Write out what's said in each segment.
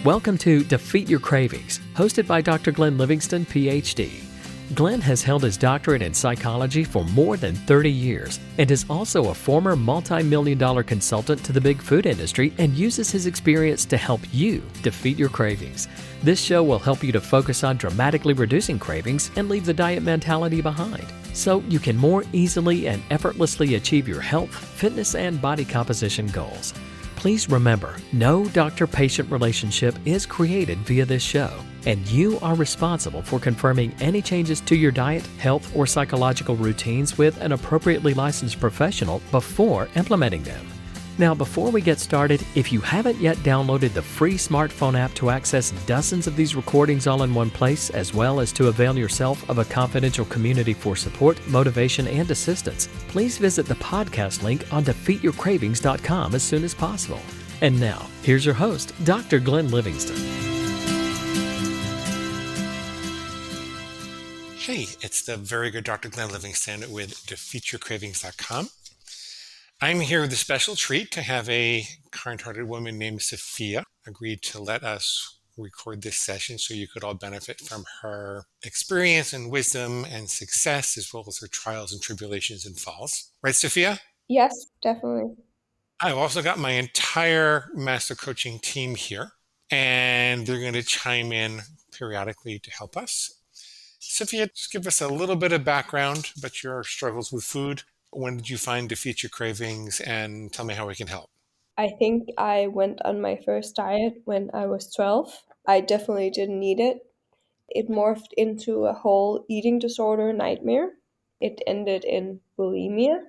Welcome to Defeat Your Cravings, hosted by Dr. Glenn Livingston, PhD. Glenn has held his doctorate in psychology for more than 30 years and is also a former multi-million-dollar consultant to the big food industry and uses his experience to help you defeat your cravings. This show will help you to focus on dramatically reducing cravings and leave the diet mentality behind, so you can more easily and effortlessly achieve your health, fitness, and body composition goals. Please remember, no doctor-patient relationship is created via this show, and you are responsible for confirming any changes to your diet, health, or psychological routines with an appropriately licensed professional before implementing them. Now, before we get started, if you haven't yet downloaded the free smartphone app to access dozens of these recordings all in one place, as well as to avail yourself of a confidential community for support, motivation, and assistance, please visit the podcast link on defeatyourcravings.com as soon as possible. And now, here's your host, Dr. Glenn Livingston. Hey, it's the very good Dr. Glenn Livingston with defeatyourcravings.com. I'm here with a special treat to have a kind-hearted woman named Sophia agreed to let us record this session so you could all benefit from her experience and wisdom and success, as well as her trials and tribulations and falls. Right, Sophia? Yes, definitely. I've also got my entire master coaching team here, and they're going to chime in periodically to help us. Sophia, just give us a little bit of background about your struggles with food. When did you find Defeat Your Cravings, and tell me how we can help? I think I went on my first diet when I was 12. I definitely didn't need it. It morphed into a whole eating disorder nightmare. It ended in bulimia.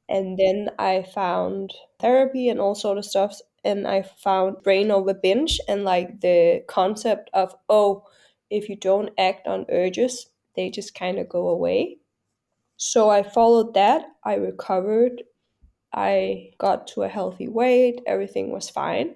And then I found therapy and all sort of stuff. And I found brain over binge and like the concept of, if you don't act on urges, they just kind of go away. So I followed that. I recovered. I got to a healthy weight. Everything was fine.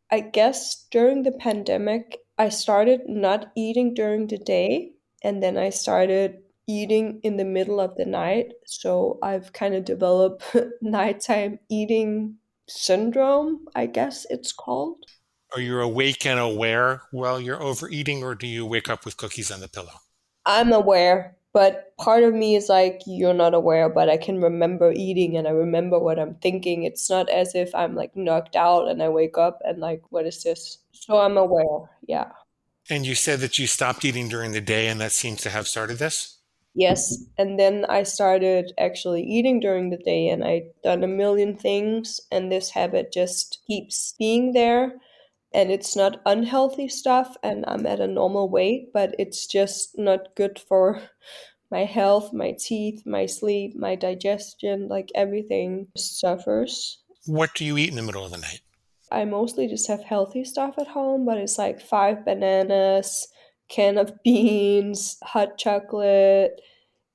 I guess during the pandemic, I started not eating during the day, and then I started eating in the middle of the night. So I've kind of developed nighttime eating syndrome, I guess it's called. Are you awake and aware while you're overeating, or do you wake up with cookies on the pillow? I'm aware, but part of me is like, you're not aware, but I can remember eating and I remember what I'm thinking. It's not as if I'm like knocked out and I wake up and like, what is this? So I'm aware, yeah. And you said that you stopped eating during the day, and that seems to have started this? Yes, and then I started actually eating during the day and I'd done a million things and this habit just keeps being there. And it's not unhealthy stuff and I'm at a normal weight, but it's just not good for my health, my teeth, my sleep, my digestion, like everything suffers. What do you eat in the middle of the night? I mostly just have healthy stuff at home, but it's like 5 bananas, can of beans, hot chocolate,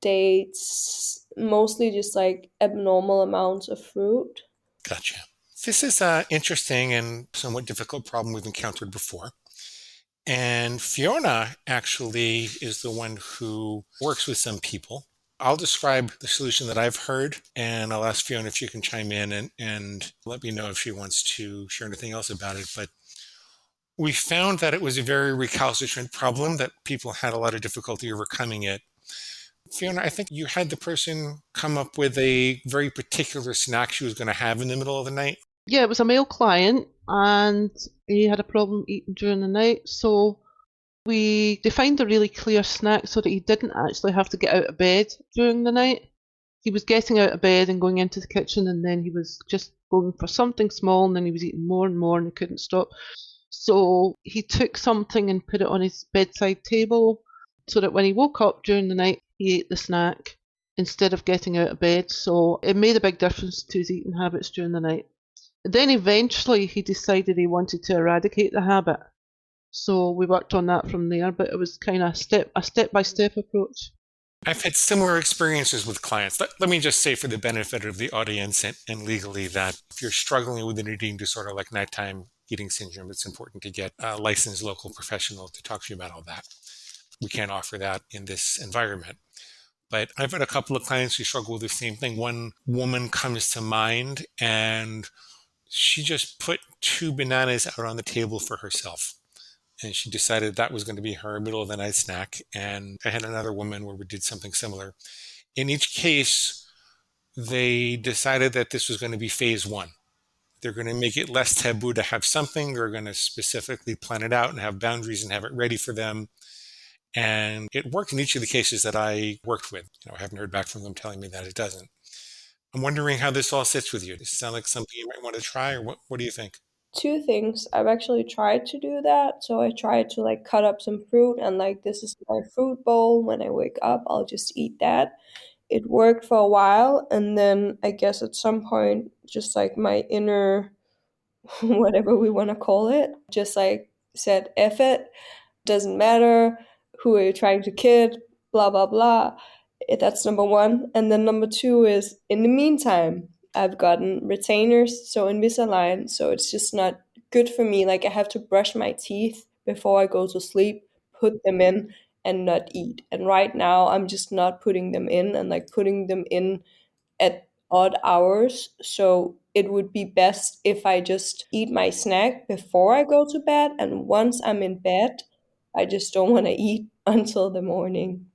dates, mostly just like abnormal amounts of fruit. Gotcha. This is an interesting and somewhat difficult problem we've encountered before. And Fiona actually is the one who works with some people. I'll describe the solution that I've heard, and I'll ask Fiona if she can chime in and let me know if she wants to share anything else about it. But we found that it was a very recalcitrant problem, that people had a lot of difficulty overcoming it. Fiona, I think you had the person come up with a very particular snack she was going to have in the middle of the night. Yeah, it was a male client and he had a problem eating during the night. So we defined a really clear snack so that he didn't actually have to get out of bed during the night. He was getting out of bed and going into the kitchen, and then he was just going for something small, and then he was eating more and more and he couldn't stop. So he took something and put it on his bedside table so that when he woke up during the night, he ate the snack instead of getting out of bed. So it made a big difference to his eating habits during the night. Then eventually he decided he wanted to eradicate the habit. So we worked on that from there, but it was kind of a step-by-step approach. I've had similar experiences with clients. Let me just say for the benefit of the audience and legally that if you're struggling with an eating disorder like nighttime eating syndrome, it's important to get a licensed local professional to talk to you about all that. We can't offer that in this environment. But I've had a couple of clients who struggle with the same thing. One woman comes to mind, and She just put 2 bananas out on the table for herself. And she decided that was going to be her middle of the night snack. And I had another woman where we did something similar. In each case, they decided that this was going to be phase one. They're going to make it less taboo to have something. They're going to specifically plan it out and have boundaries and have it ready for them. And it worked in each of the cases that I worked with. I haven't heard back from them telling me that it doesn't. I'm wondering how this all sits with you. Does it sound like something you might want to try, or what do you think? Two things. I've actually tried to do that. So I tried to like cut up some fruit and like this is my fruit bowl. When I wake up, I'll just eat that. It worked for a while, and then I guess at some point, just like my inner, whatever we want to call it, just like said, F it, doesn't matter who are you trying to kid, blah, blah, blah. That's number one. And then number two is in the meantime, I've gotten retainers, so Invisalign, so it's just not good for me. Like I have to brush my teeth before I go to sleep, put them in, and not eat. And right now, I'm just not putting them in and like putting them in at odd hours. So it would be best if I just eat my snack before I go to bed. And once I'm in bed, I just don't want to eat until the morning.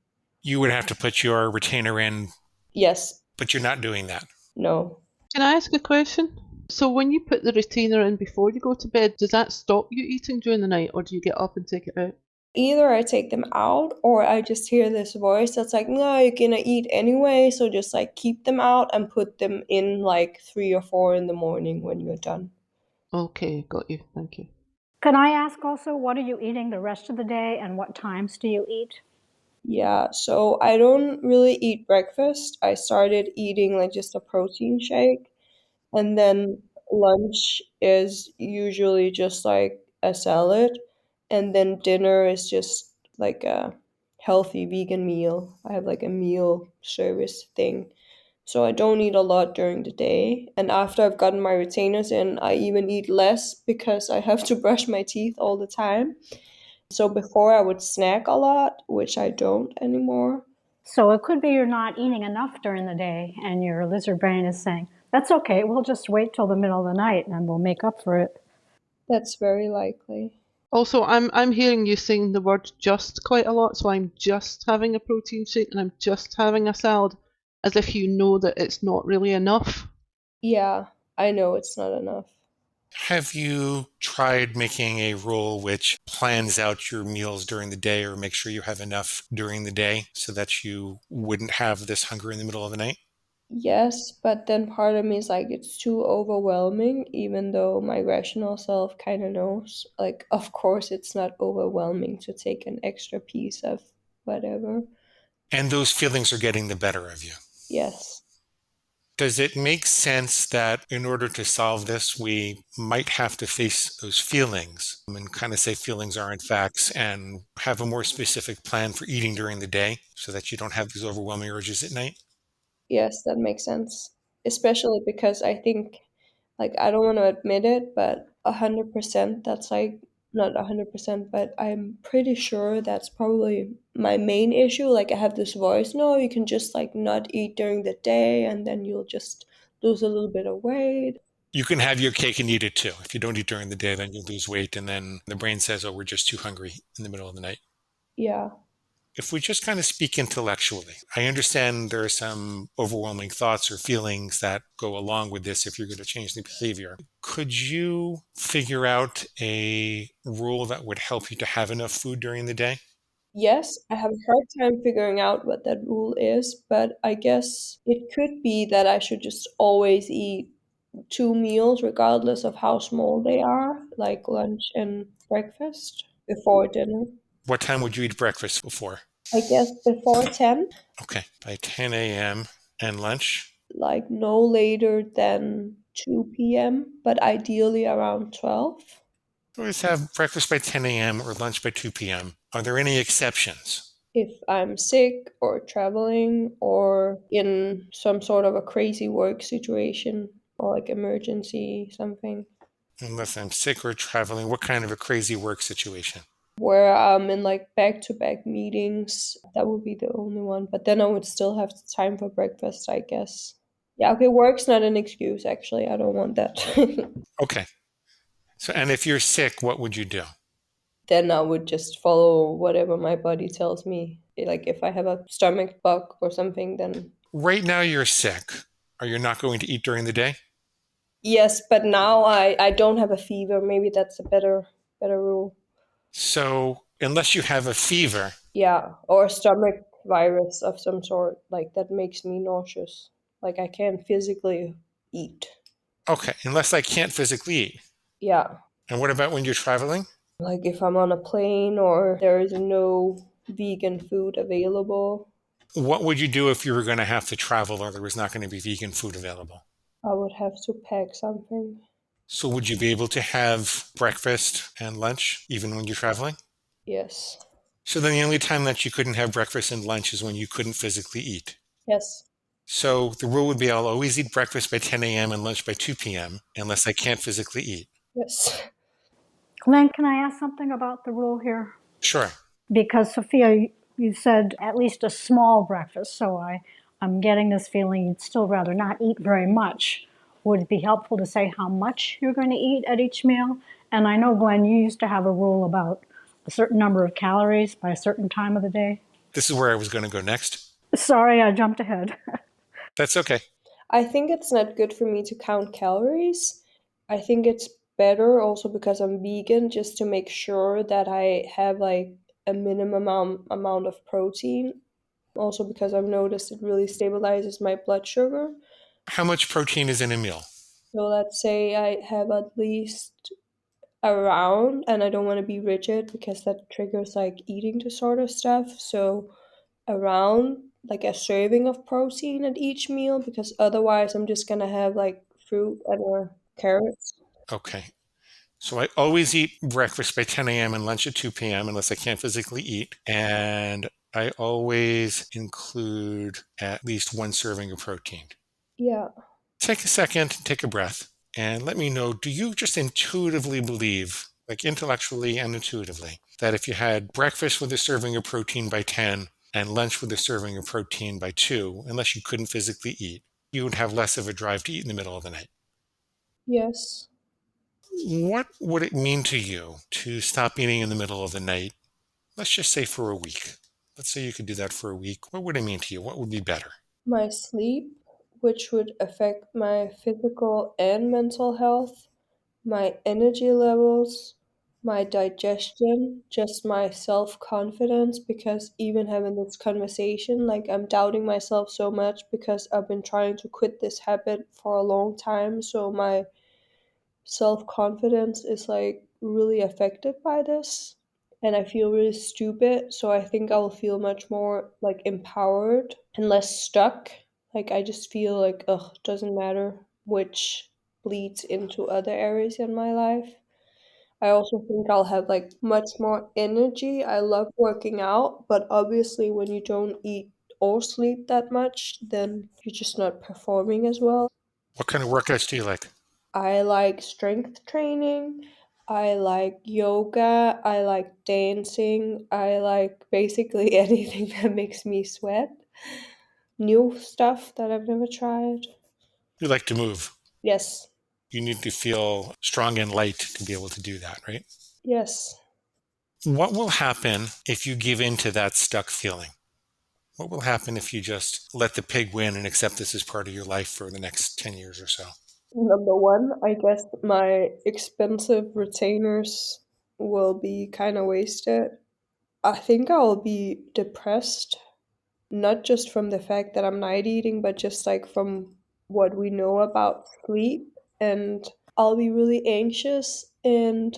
You would have to put your retainer in, Yes, but you're not doing that. no. Can I ask a question? So when you put the retainer in before you go to bed, does that stop you eating during the night, or do you get up and take it out? Either I take them out or I just hear this voice that's like, no, you're gonna eat anyway. So just like keep them out and put them in like 3 or 4 in the morning when you're done. Okay, got you. Thank you. Can I ask also, what are you eating the rest of the day and what times do you eat? Yeah, so I don't really eat breakfast. I started eating like just a protein shake. And then lunch is usually just like a salad. And then dinner is just like a healthy vegan meal. I have like a meal service thing. So I don't eat a lot during the day. And after I've gotten my retainers in, I even eat less because I have to brush my teeth all the time. So before I would snack a lot, which I don't anymore. So it could be you're not eating enough during the day and your lizard brain is saying, that's okay, we'll just wait till the middle of the night and we'll make up for it. That's very likely. Also, I'm hearing you saying the word just quite a lot, so I'm just having a protein shake and I'm just having a salad, as if you know that it's not really enough. Yeah, I know it's not enough. Have you tried making a rule which plans out your meals during the day or make sure you have enough during the day so that you wouldn't have this hunger in the middle of the night? Yes, but then part of me is like, it's too overwhelming, even though my rational self kind of knows. Like, of course, it's not overwhelming to take an extra piece of whatever. And those feelings are getting the better of you. Yes. Does it make sense that in order to solve this, we might have to face those feelings and kind of say feelings aren't facts and have a more specific plan for eating during the day so that you don't have these overwhelming urges at night? Yes, that makes sense. Especially because I think, like, I don't want to admit it, but 100%, that's like, not 100%, but I'm pretty sure that's probably my main issue. Like, I have this voice, no, you can just, like, not eat during the day and then you'll just lose a little bit of weight. You can have your cake and eat it too. If you don't eat during the day, then you lose weight. And then the brain says, oh, we're just too hungry in the middle of the night. Yeah. If we just kind of speak intellectually, I understand there are some overwhelming thoughts or feelings that go along with this if you're going to change the behavior. Could you figure out a rule that would help you to have enough food during the day? Yes, I have a hard time figuring out what that rule is, but I guess it could be that I should just always eat 2 meals, regardless of how small they are, like lunch and breakfast before dinner. What time would you eat breakfast before? I guess before 10, Okay, by 10 a.m. And lunch? like no later than 2 p.m., but ideally around 12. Always have breakfast by 10 a.m. or lunch by 2 p.m. Are there any exceptions? If I'm sick or traveling or in some sort of a crazy work situation or like emergency, something Unless I'm sick or traveling, what kind of a crazy work situation? where I'm in like back-to-back meetings, that would be the only one. But then I would still have time for breakfast, I guess. Yeah, okay, work's not an excuse, actually. I don't want that. Okay. So, and if you're sick, what would you do? Then I would just follow whatever my body tells me. Like if I have a stomach bug or something, then Right now you're sick. Are you not going to eat during the day? yes, but now I don't have a fever. Maybe that's a better rule. So, unless you have a fever, Yeah, or a stomach virus of some sort, like that makes me nauseous. Like I can't physically eat. okay, unless I can't physically eat. Yeah, And what about when you're traveling? like if I'm on a plane or there is no vegan food available, What would you do if you were going to have to travel or there was not going to be vegan food available? I would have to pack something. So, would you be able to have breakfast and lunch even when you're traveling? Yes. So, then the only time that you couldn't have breakfast and lunch is when you couldn't physically eat. Yes. So, the rule would be I'll always eat breakfast by 10 a.m. and lunch by 2 p.m. unless I can't physically eat. Yes. Glenn, can I ask something about the rule here? Sure. Because Sophia, you said at least a small breakfast, so I'm getting this feeling you'd still rather not eat very much. Would it be helpful to say how much you're going to eat at each meal? And I know, Glenn, you used to have a rule about a certain number of calories by a certain time of the day. This is where I was going to go next. Sorry, I jumped ahead. That's okay. I think it's not good for me to count calories. I think it's better also because I'm vegan just to make sure that I have like a minimum amount of protein. Also because I've noticed it really stabilizes my blood sugar. How much protein is in a meal? So let's say I have at least around, and I don't want to be rigid because that triggers like eating disorder stuff. So around like a serving of protein at each meal because otherwise I'm just gonna have like fruit and or carrots. Okay. So I always eat breakfast by 10 a.m. and lunch at 2 p.m. unless I can't physically eat. And I always include at least one serving of protein. Yeah. Take a second, take a breath, and let me know, do you just intuitively believe, like intellectually and intuitively, that if you had breakfast with a serving of protein by 10 and lunch with a serving of protein by 2, unless you couldn't physically eat, you would have less of a drive to eat in the middle of the night? Yes. What would it mean to you to stop eating in the middle of the night? Let's just say for a week. Let's say you could do that for a week. What would it mean to you? What would be better? My sleep, which would affect my physical and mental health, my energy levels, my digestion, just my self confidence. Because even having this conversation, like I'm doubting myself so much because I've been trying to quit this habit for a long time. So my self confidence is like really affected by this. And I feel really stupid. So I think I will feel much more like empowered and less stuck. Like I just feel like, ugh, doesn't matter, which bleeds into other areas in my life. I also think I'll have like much more energy. I love working out, but obviously, when you don't eat or sleep that much, then you're just not performing as well. What kind of workouts do you like? I like strength training. I like yoga. I like dancing. I like basically anything that makes me sweat. New stuff that I've never tried. You like to move. Yes. You need to feel strong and light to be able to do that, right? Yes. What will happen if you give in to that stuck feeling? What will happen if you just let the pig win and accept this as part of your life for the next 10 years or so? Number one, I guess my expensive retainers will be kind of wasted. I think I'll be depressed, not just from the fact that I'm night eating, but just like from what we know about sleep. And I'll be really anxious and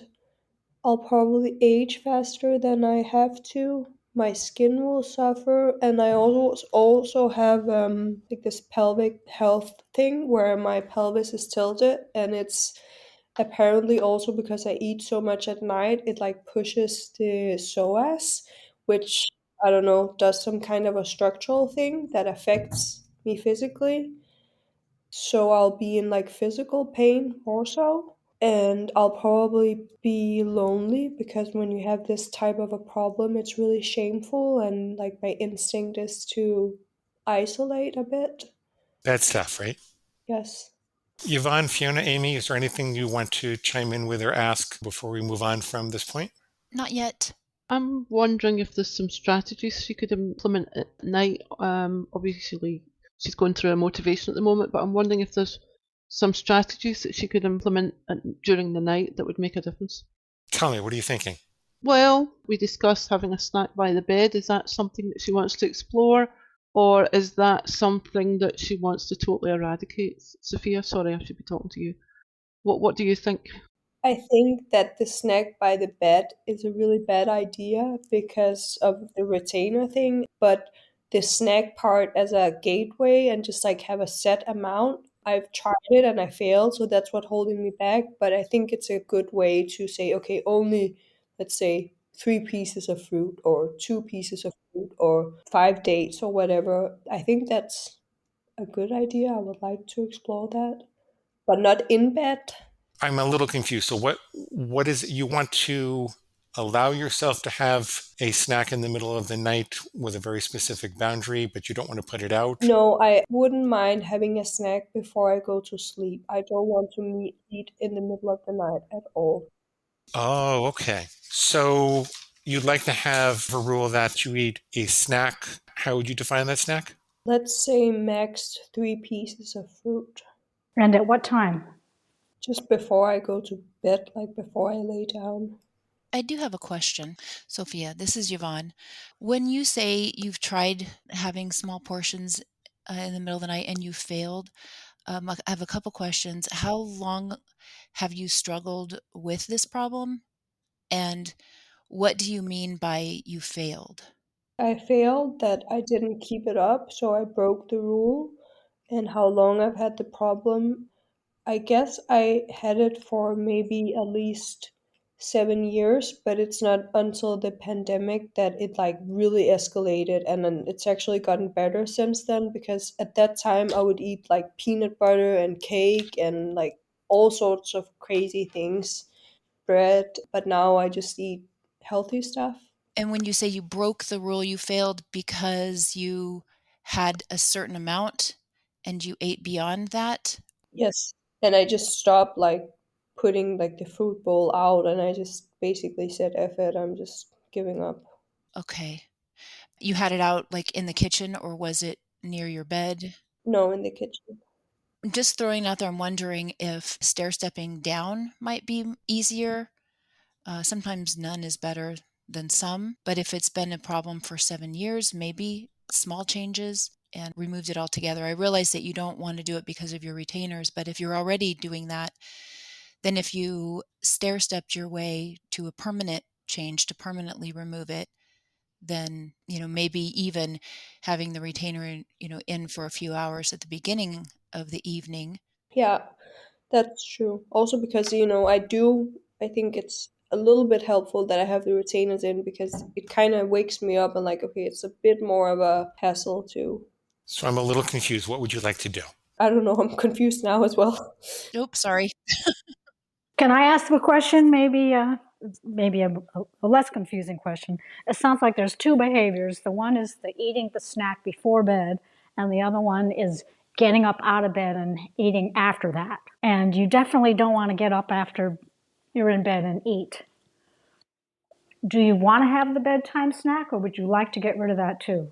I'll probably age faster than I have to. My skin will suffer, and I also have like this pelvic health thing where my pelvis is tilted, and it's apparently also because I eat so much at night, it like pushes the psoas, which I don't know, does some kind of a structural thing that affects me physically. So I'll be in like physical pain also. And I'll probably be lonely because when you have this type of a problem, it's really shameful. And like my instinct is to isolate a bit. Bad stuff, right? Yes. Yvonne, Fiona, Amy, is there anything you want to chime in with or ask before we move on from this point? Not yet. I'm wondering if there's some strategies she could implement at night. Obviously, she's going through a motivation at the moment, but I'm wondering if there's some strategies that she could implement during the night that would make a difference. Tell me, what are you thinking? Well, we discussed having a snack by the bed. Is that something that she wants to explore, or is that something that she wants to totally eradicate? Sophia, sorry, I should be talking to you. What do you think? I think that the snack by the bed is a really bad idea because of the retainer thing, but the snack part as a gateway and just like have a set amount, I've tried it and I failed, so that's what holding me back. But I think it's a good way to say, okay, only let's say 3 pieces of fruit or 2 pieces of fruit or 5 dates or whatever. I think that's a good idea. I would like to explore that, but not in bed. I'm a little confused. So what is it you want to allow yourself to have a snack in the middle of the night with a very specific boundary, but you don't want to put it out? No, I wouldn't mind having a snack before I go to sleep. I don't want to eat in the middle of the night at all. Oh, okay. So you'd like to have a rule that you eat a snack. How would you define that snack? Let's say max 3 pieces of fruit. And at what time? Just before I go to bed, like before I lay down. I do have a question, Sophia. This is Yvonne. When you say you've tried having small portions in the middle of the night and you failed, I have a couple questions. How long have you struggled with this problem? And what do you mean by you failed? I failed that I didn't keep it up, so I broke the rule. And how long I've had the problem, I guess I had it for maybe at least 7 years, but it's not until the pandemic that it like really escalated, and then it's actually gotten better since then because at that time I would eat like peanut butter and cake and like all sorts of crazy things, bread, but now I just eat healthy stuff. And when you say you broke the rule, you failed because you had a certain amount and you ate beyond that? Yes. And I just stopped like putting like the fruit bowl out and I just basically said F it, I'm just giving up. Okay. You had it out like in the kitchen or was it near your bed? No, in the kitchen. Just throwing it out there, I'm wondering if stair stepping down might be easier. Sometimes none is better than some, but if it's been a problem for 7 years, maybe small changes and removed it altogether. I realize that you don't want to do it because of your retainers, but if you're already doing that, then if you stair stepped your way to a permanent change to permanently remove it, then maybe even having the retainer in for a few hours at the beginning of the evening. Yeah, that's true. Also because, I think it's a little bit helpful that I have the retainers in because it kind of wakes me up and like, okay, it's a bit more of a hassle to, So I'm a little confused. What would you like to do? I don't know, I'm confused now as well. Oops, sorry. Can I ask a question? Maybe a less confusing question. It sounds like there's two behaviors. The one is the eating the snack before bed, and the other one is getting up out of bed and eating after that. And you definitely don't want to get up after you're in bed and eat. Do you want to have the bedtime snack, or would you like to get rid of that too?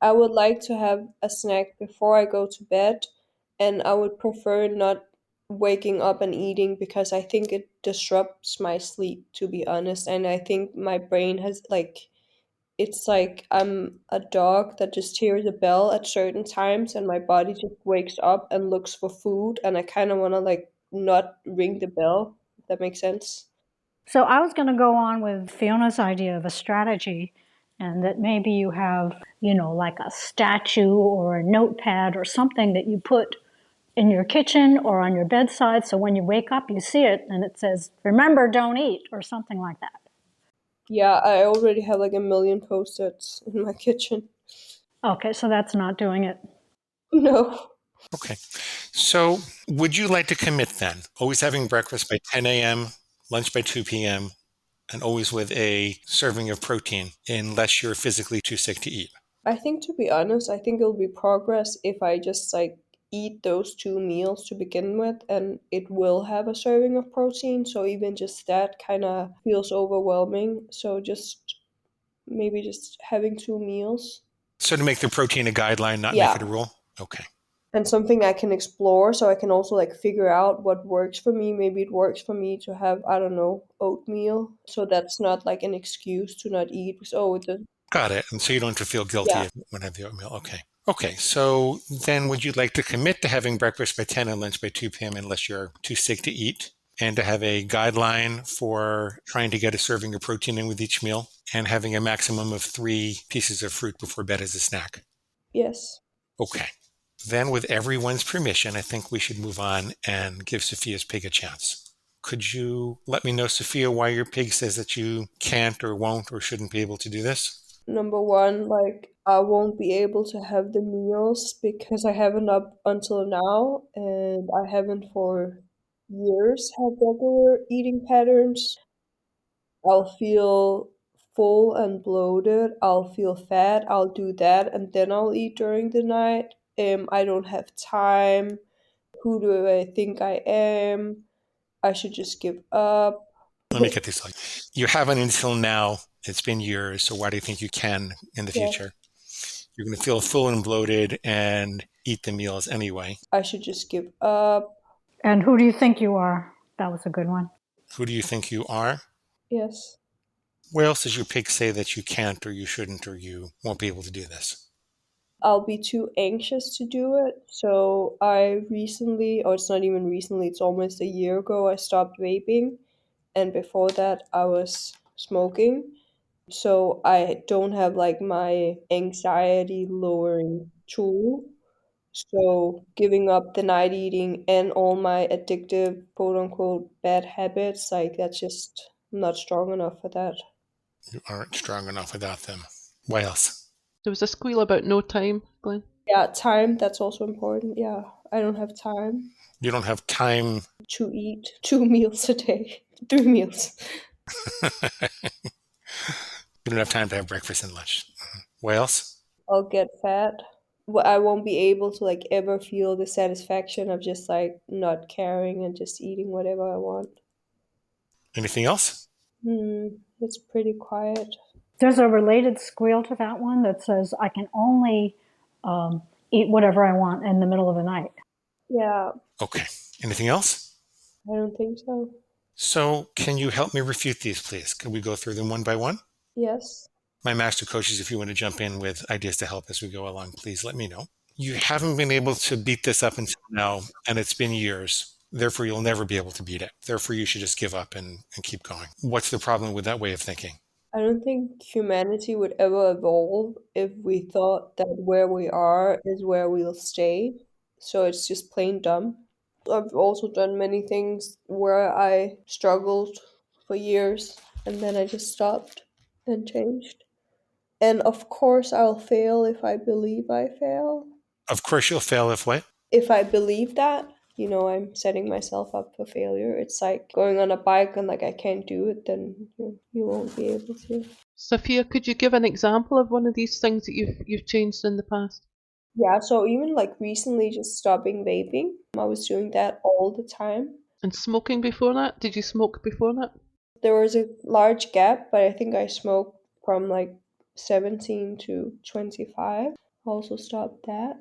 I would like to have a snack before I go to bed, and I would prefer not waking up and eating because I think it disrupts my sleep, to be honest. And I think my brain has like, it's like I'm a dog that just hears a bell at certain times, and my body just wakes up and looks for food, and I kind of want to like not ring the bell, if that makes sense. So I was going to go on with Fiona's idea of a strategy, and that maybe you have, like a statue or a notepad or something that you put in your kitchen or on your bedside, so when you wake up, you see it and it says, "Remember, don't eat," or something like that. Yeah, I already have like a million post-its in my kitchen. Okay, so that's not doing it. No. Okay. So would you like to commit then? Always having breakfast by 10 a.m., lunch by 2 p.m., and always with a serving of protein unless you're physically too sick to eat. I think, to be honest, I think it'll be progress if I just like eat those 2 meals to begin with, and it will have a serving of protein. So even just that kind of feels overwhelming. So just maybe just having 2 meals. So to make the protein a guideline, not make it a Yeah. rule? Okay. And something I can explore so I can also like figure out what works for me. Maybe it works for me to have, I don't know, oatmeal. So that's not like an excuse to not eat because, oh, Got it. And so you don't have to feel guilty yeah, when I have the oatmeal. Okay. Okay. So then would you like to commit to having breakfast by 10 and lunch by 2 p.m. unless you're too sick to eat? And to have a guideline for trying to get a serving of protein in with each meal and having a maximum of 3 pieces of fruit before bed as a snack? yes. Okay. Then with everyone's permission, I think we should move on and give Sophia's pig a chance. Could you let me know, Sophia, why your pig says that you can't or won't or shouldn't be able to do this? Number one, like I won't be able to have the meals because I haven't up until now, and I haven't for years had regular eating patterns. I'll feel full and bloated. I'll feel fat. I'll do that, and then I'll eat during the night. I don't have time. Who do I think I am? I should just give up. Let me get this. Like, you haven't until now. It's been years. So why do you think you can in the Yes, future? You're going to feel full and bloated and eat the meals anyway. I should just give up. And who do you think you are? That was a good one. Who do you think you are? Yes. Where else does your pig say that you can't or you shouldn't or you won't be able to do this? I'll be too anxious to do it. So I recently, or it's not even recently, it's almost a year ago, I stopped vaping. And before that, I was smoking. So I don't have like my anxiety lowering tool. So giving up the night eating and all my addictive, quote unquote, bad habits, like that's just I'm not strong enough for that. You aren't strong enough without them. What else? There was a squeal about no time, Glenn. Yeah, time, that's also important. Yeah, I don't have time You don't have time. to eat 2 meals a day, 3 meals. You don't have time to have breakfast and lunch. What else? I'll get fat. I won't be able to like ever feel the satisfaction of just like not caring and just eating whatever I want. Anything else? It's pretty quiet. There's a related squeal to that one that says, I can only eat whatever I want in the middle of the night. Yeah, Okay. Anything else? I don't think so. So can you help me refute these, please? Can we go through them one by one? Yes. My master coaches, if you want to jump in with ideas to help as we go along, please let me know. You haven't been able to beat this up until now, and it's been years. Therefore, you'll never be able to beat it. Therefore, you should just give up and keep going. What's the problem with that way of thinking? I don't think humanity would ever evolve if we thought that where we are is where we'll stay. So it's just plain dumb. I've also done many things where I struggled for years and then I just stopped and changed. And of course, I'll fail if I believe I fail. Of course, you'll fail if what? If I believe that, I'm setting myself up for failure. It's like going on a bike and like I can't do it, then you won't be able to. Sophia, could you give an example of one of these things that you've changed in the past? Yeah, so even like recently, just stopping vaping, I was doing that all the time. And smoking before that? Did you smoke before that? There was a large gap, but I think I smoked from like 17 to 25. I also stopped that.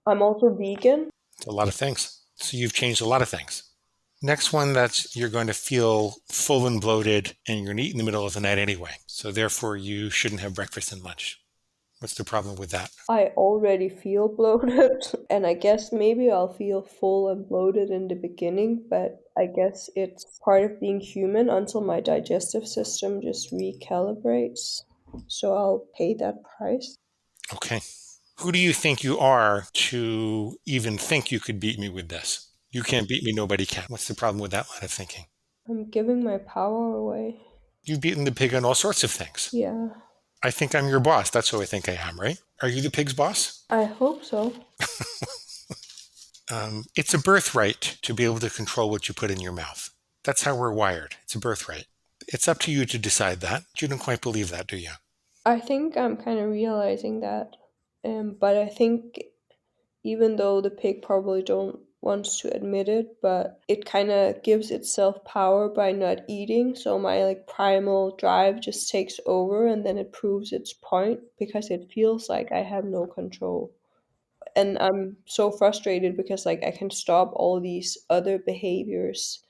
I'm also vegan. It's a lot of things. So you've changed a lot of things. Next one, that's you're going to feel full and bloated and you're going to eat in the middle of the night anyway. So therefore, you shouldn't have breakfast and lunch. What's the problem with that? I already feel bloated, and I guess maybe I'll feel full and bloated in the beginning, but I guess it's part of being human until my digestive system just recalibrates. So I'll pay that price. Okay. Who do you think you are to even think you could beat me with this? You can't beat me, nobody can. What's the problem with that line of thinking? I'm giving my power away. You've beaten the pig on all sorts of things. Yeah, I think I'm your boss. That's who I think I am, right? Are you the pig's boss? I hope so. It's a birthright to be able to control what you put in your mouth. That's how we're wired. It's a birthright. It's up to you to decide that. You don't quite believe that, do you? I think I'm kind of realizing that. But I think even though the pig probably don't wants to admit it, but it kind of gives itself power by not eating. So my like primal drive just takes over and then it proves its point because it feels like I have no control. And I'm so frustrated because like I can stop all these other behaviors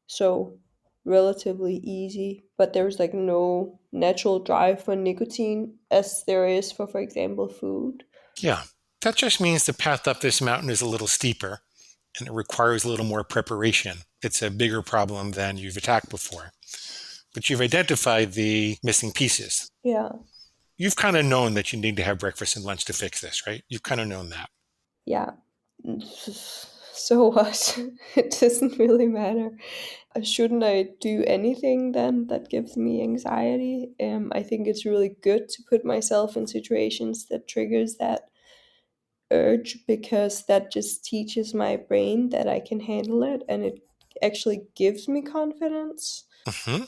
so relatively easy, but there's like no natural drive for nicotine as there is for example, food. Yeah, that just means the path up this mountain is a little steeper and it requires a little more preparation. It's a bigger problem than you've attacked before. But you've identified the missing pieces. Yeah, You've kind of known that you need to have breakfast and lunch to fix this, right? You've kind of known that. yeah. So what? It doesn't really matter. Shouldn't I do anything then that gives me anxiety? I think it's really good to put myself in situations that triggers that urge because that just teaches my brain that I can handle it and it actually gives me confidence. Hmm.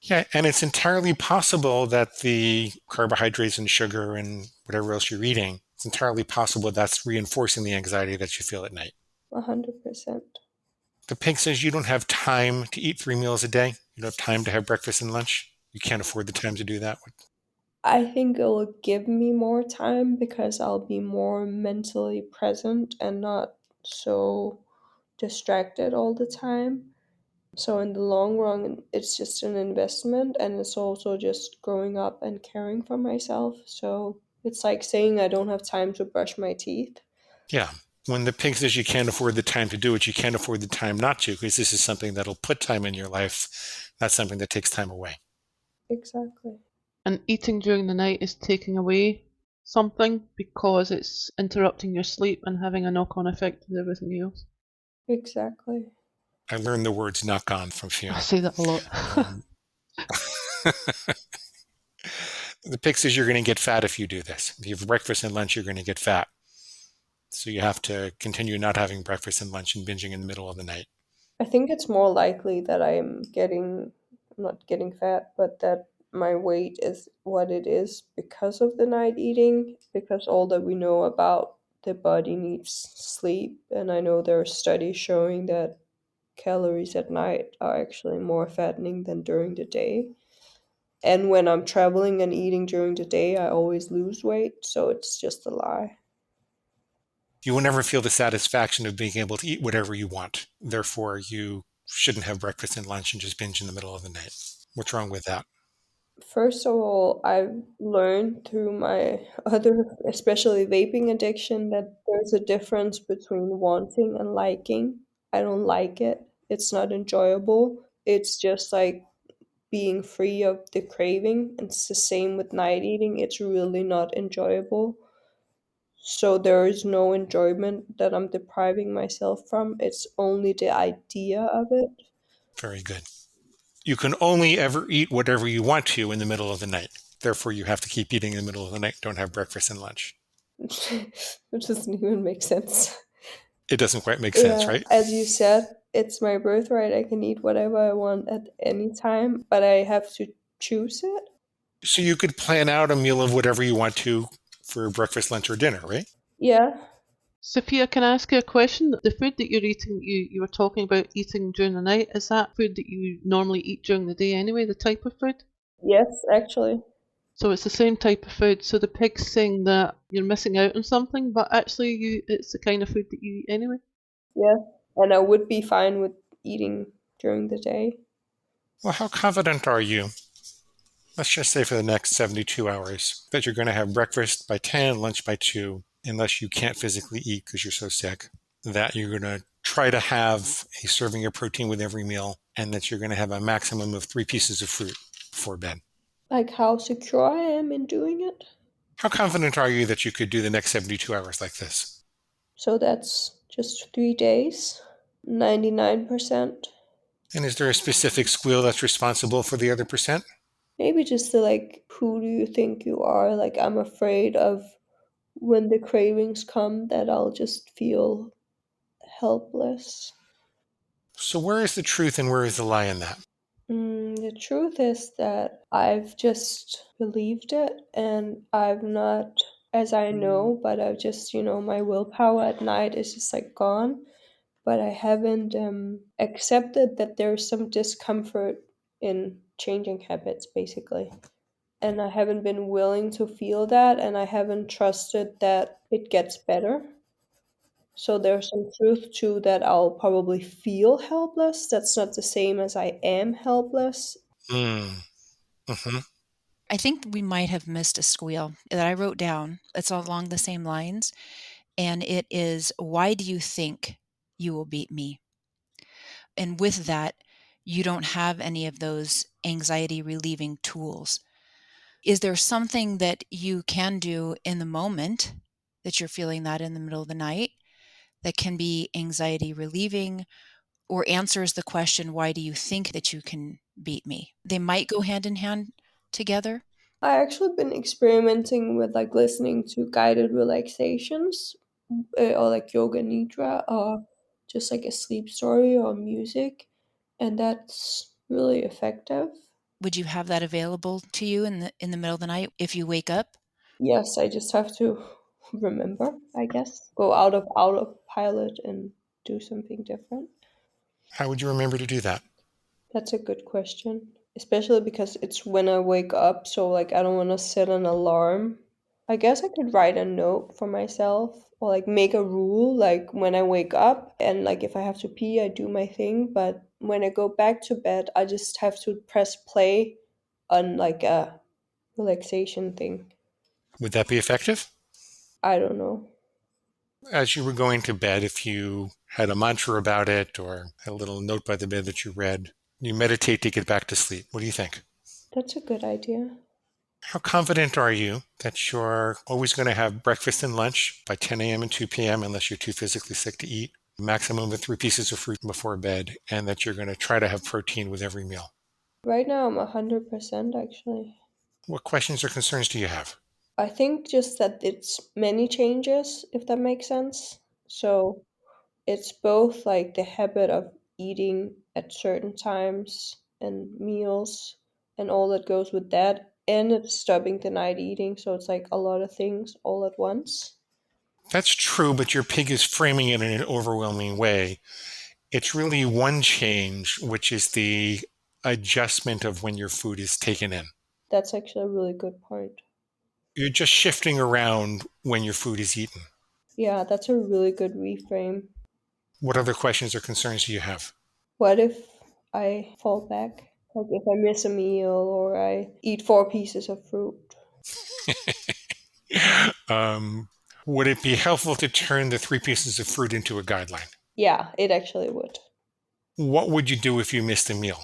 Yeah, and it's entirely possible that the carbohydrates and sugar and whatever else you're eating, it's entirely possible that's reinforcing the anxiety that you feel at night. 100%. The pig says you don't have time to eat 3 meals a day. You don't have time to have breakfast and lunch. You can't afford the time to do that. I think it will give me more time because I'll be more mentally present and not so distracted all the time. So in the long run, it's just an investment and it's also just growing up and caring for myself. So it's like saying I don't have time to brush my teeth. Yeah. When the pig says you can't afford the time to do it, you can't afford the time not to, because this is something that'll put time in your life, not something that takes time away. Exactly. And eating during the night is taking away something because it's interrupting your sleep and having a knock-on effect with everything else. Exactly. I learned the words knock on from I Fiona. say that a lot. The pig says you're going to get fat if you do this. If you have breakfast and lunch, you're going to get fat. So you have to continue not having breakfast and lunch and binging in the middle of the night. I think it's more likely that I'm not getting fat, but that my weight is what it is because of the night eating, because all that we know about the body needs sleep. And I know there are studies showing that calories at night are actually more fattening than during the day. And when I'm traveling and eating during the day, I always lose weight, so it's just a lie. You will never feel the satisfaction of being able to eat whatever you want. Therefore, you shouldn't have breakfast and lunch and just binge in the middle of the night. What's wrong with that? First of all, I've learned through my other, especially vaping addiction, that there's a difference between wanting and liking. I don't like it. It's not enjoyable. It's just like being free of the craving. It's the same with night eating. It's really not enjoyable. So there is no enjoyment that I'm depriving myself from. It's only the idea of it. Very good. You can only ever eat whatever you want to in the middle of the night. Therefore, you have to keep eating in the middle of the night. Don't have breakfast and lunch. It doesn't even make sense. It doesn't quite make sense, Yeah, right? as you said, it's my birthright. I can eat whatever I want at any time, but I have to choose it. So you could plan out a meal of whatever you want to for breakfast, lunch, or dinner, right? Yeah. Sophia, can I ask you a question? The food that you're eating, you were talking about eating during the night. Is that food that you normally eat during the day anyway, the type of food? Yes, actually. So it's the same type of food. So the pig's saying that you're missing out on something, but actually it's the kind of food that you eat anyway. Yeah. And I would be fine with eating during the day. Well, how confident are you, let's just say for the next 72 hours, that you're going to have breakfast by 10, lunch by 2, unless you can't physically eat because you're so sick, that you're going to try to have a serving of protein with every meal, and that you're going to have a maximum of 3 pieces of fruit before bed? Like how secure I am in doing it. How confident are you that you could do the next 72 hours like this? So that's just 3 days. 99%. And is there a specific squeal that's responsible for the other percent? Maybe just the like, who do you think you are? Like, I'm afraid of when the cravings come that I'll just feel helpless. So where is the truth and where is the lie in that? The truth is that I've just believed it, and I've not, as I know, but I've just, my willpower at night is just like gone. But I haven't accepted that there's some discomfort in changing habits, basically. And I haven't been willing to feel that, and I haven't trusted that it gets better. So there's some truth to that I'll probably feel helpless. That's not the same as I am helpless. Mm. Hmm. I think we might have missed a squeal that I wrote down. It's along the same lines. And it is, why do you think you will beat me? And with that, you don't have any of those anxiety relieving tools. Is there something that you can do in the moment that you're feeling that in the middle of the night that can be anxiety relieving or answers the question, why do you think that you can beat me? They might go hand in hand together. I actually been experimenting with like listening to guided relaxations, or like yoga nidra, or just like a sleep story or music, and that's really effective. Would you have that available to you in the middle of the night if you wake up? Yes, I just have to remember, I guess. Go out of autopilot and do something different. How would you remember to do that? That's a good question. Especially because it's when I wake up, so like I don't want to set an alarm. I guess I could write a note for myself or like make a rule like when I wake up and like if I have to pee, I do my thing, but when I go back to bed, I just have to press play on like a relaxation thing. Would that be effective? I don't know. As you were going to bed, if you had a mantra about it or had a little note by the bed that you read, you meditate to get back to sleep. What do you think? That's a good idea. How confident are you that you're always going to have breakfast and lunch by 10 a.m. and 2 p.m. unless you're too physically sick to eat, maximum of 3 pieces of fruit before bed, and that you're going to try to have protein with every meal? Right now I'm 100% actually. What questions or concerns do you have? I think just that it's many changes, if that makes sense. So it's both like the habit of eating at certain times and meals and all that goes with that, and it's stopping the night eating. So it's like a lot of things all at once. That's true, but your pig is framing it in an overwhelming way. It's really one change, which is the adjustment of when your food is taken in. That's actually a really good point. You're just shifting around when your food is eaten. Yeah, that's a really good reframe. What other questions or concerns do you have? What if I fall back? Like if I miss a meal or I eat 4 pieces of fruit? Um, would it be helpful to turn the 3 pieces of fruit into a guideline? Yeah, it actually would. What would you do if you missed a meal?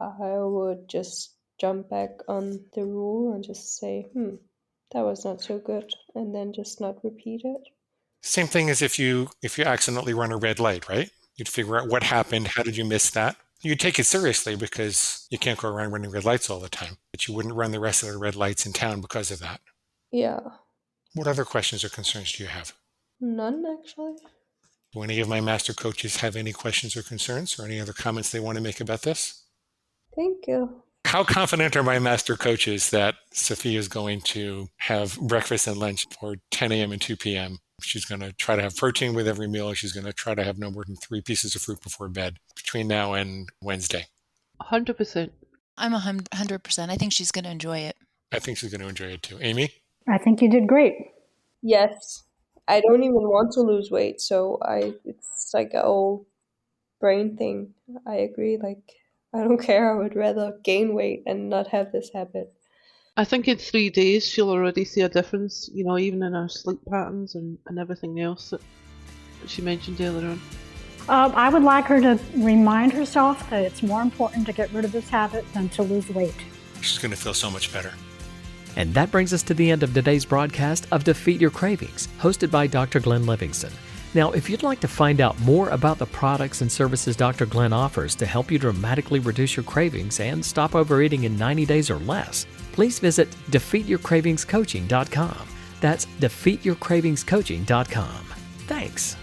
I would just jump back on the rule and just say, that was not so good, and then just not repeat it. Same thing as if you accidentally run a red light, right? You'd figure out what happened, how did you miss that? You'd take it seriously because you can't go around running red lights all the time, but you wouldn't run the rest of the red lights in town because of that. Yeah, What other questions or concerns do you have? none actually. Do any of my master coaches have any questions or concerns or any other comments they want to make about this? Thank you. How confident are my master coaches that Sophia is going to have breakfast and lunch for 10 a.m. and 2 p.m.? She's going to try to have protein with every meal. She's going to try to have no more than 3 pieces of fruit before bed between now and Wednesday. 100%. I'm 100%. I think she's going to enjoy it. I think she's going to enjoy it too. Amy? I think you did great. Yes, I don't even want to lose weight, so it's like an old brain thing. I agree. Like I don't care. I would rather gain weight and not have this habit. I think in 3 days she'll already see a difference, even in her sleep patterns and everything else that she mentioned earlier on. I would like her to remind herself that it's more important to get rid of this habit than to lose weight. She's going to feel so much better. And that brings us to the end of today's broadcast of Defeat Your Cravings, hosted by Dr. Glenn Livingston. Now, if you'd like to find out more about the products and services Dr. Glenn offers to help you dramatically reduce your cravings and stop overeating in 90 days or less, please visit defeatyourcravingscoaching.com. That's defeatyourcravingscoaching.com. Thanks.